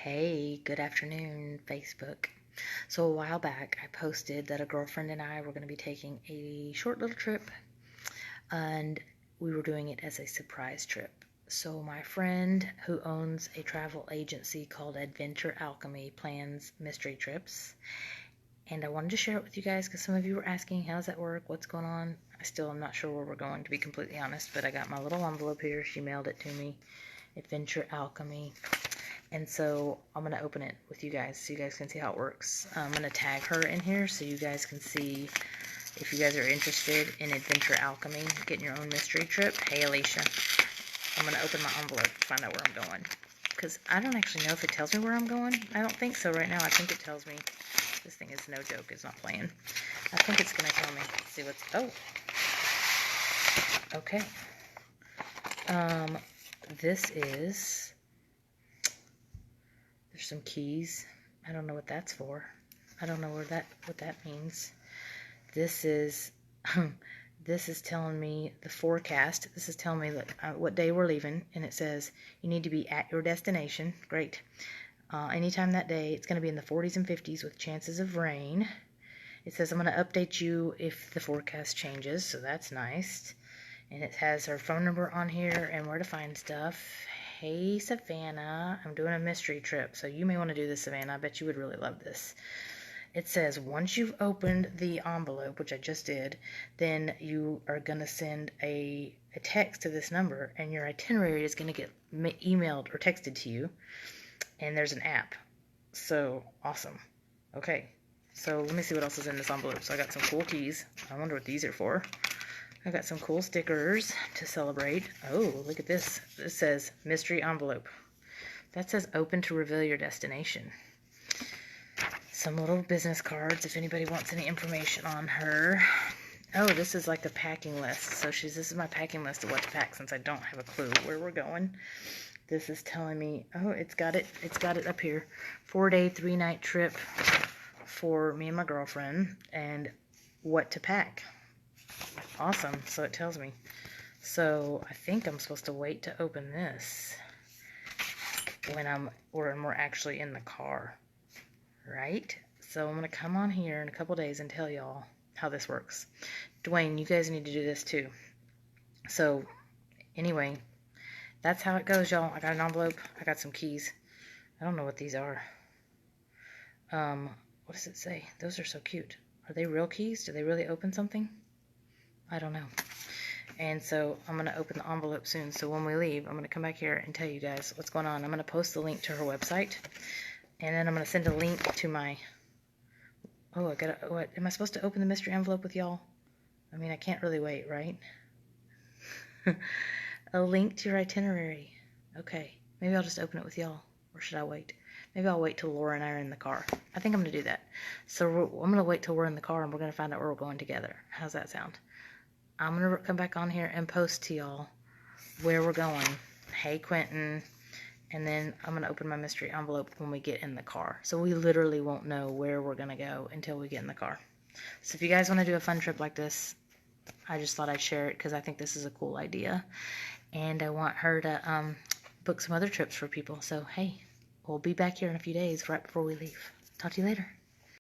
Hey, good afternoon, Facebook. So a while back, I posted that a girlfriend and I were going to be taking a short little trip, and we were doing it as a surprise trip. So my friend who owns a travel agency called Adventure Alchemy plans mystery trips, and I wanted to share it with you guys because some of you were asking, how does that work? What's going on? I still am not sure where we're going, to be completely honest, but I got my little envelope here. She mailed it to me, Adventure Alchemy. And so I'm going to open it with you guys so you guys can see how it works. I'm going to tag her in here so you guys can see if you guys are interested in Adventure Alchemy, getting your own mystery trip. Hey, Alicia. I'm going to open my envelope to find out where I'm going. Because I don't actually know if it tells me where I'm going. I don't think so right now. I think it tells me. This thing is no joke. It's not playing. I think it's going to tell me. Let's see what's... Oh. Okay. This is... There's some keys. I don't know what that's for. I don't know what that means. This is telling me the forecast. This is telling me that what day we're leaving, and it says you need to be at your destination. Great. Anytime that day. It's going to be in the 40s and 50s with chances of rain. It says I'm going to update you if the forecast changes, so that's nice. And it has her phone number on here and where to find stuff. Hey, Savannah, I'm doing a mystery trip, so you may want to do this, Savannah. I bet you would really love this. It says once you've opened the envelope, which I just did, then you are going to send a text to this number, and your itinerary is going to get emailed or texted to you, and there's an app. So, awesome. Okay, so let me see what else is in this envelope. So I got some cool keys. I wonder what these are for. I got some cool stickers to celebrate. Oh, look at this. This says mystery envelope. That says open to reveal your destination. Some little business cards if anybody wants any information on her. Oh, this is like a packing list. So this is my packing list of what to pack since I don't have a clue where we're going. This is telling me, oh, it's got it up here. 4-day, 3-night trip for me and my girlfriend and what to pack. Awesome. So it tells me. So I think I'm supposed to wait to open this when we're actually in the car, right? So I'm going to come on here in a couple days and tell y'all how this works. Dwayne, you guys need to do this too. So anyway, that's how it goes, y'all. I got an envelope. I got some keys. I don't know what these are. What does it say? Those are so cute. Are they real keys? Do they really open something? I don't know. And so I'm going to open the envelope soon. So when we leave, I'm going to come back here and tell you guys what's going on. I'm going to post the link to her website. And then I'm going to send a link to my... Oh, what? Am I supposed to open the mystery envelope with y'all? I mean, I can't really wait, right? A link to your itinerary. Okay. Maybe I'll just open it with y'all. Or should I wait? Maybe I'll wait till Laura and I are in the car. I think I'm going to do that. So I'm going to wait till we're in the car and we're going to find out where we're going together. How's that sound? I'm going to come back on here and post to y'all where we're going. Hey, Quentin. And then I'm going to open my mystery envelope when we get in the car. So we literally won't know where we're going to go until we get in the car. So if you guys want to do a fun trip like this, I just thought I'd share it because I think this is a cool idea. And I want her to book some other trips for people. So, hey, we'll be back here in a few days right before we leave. Talk to you later.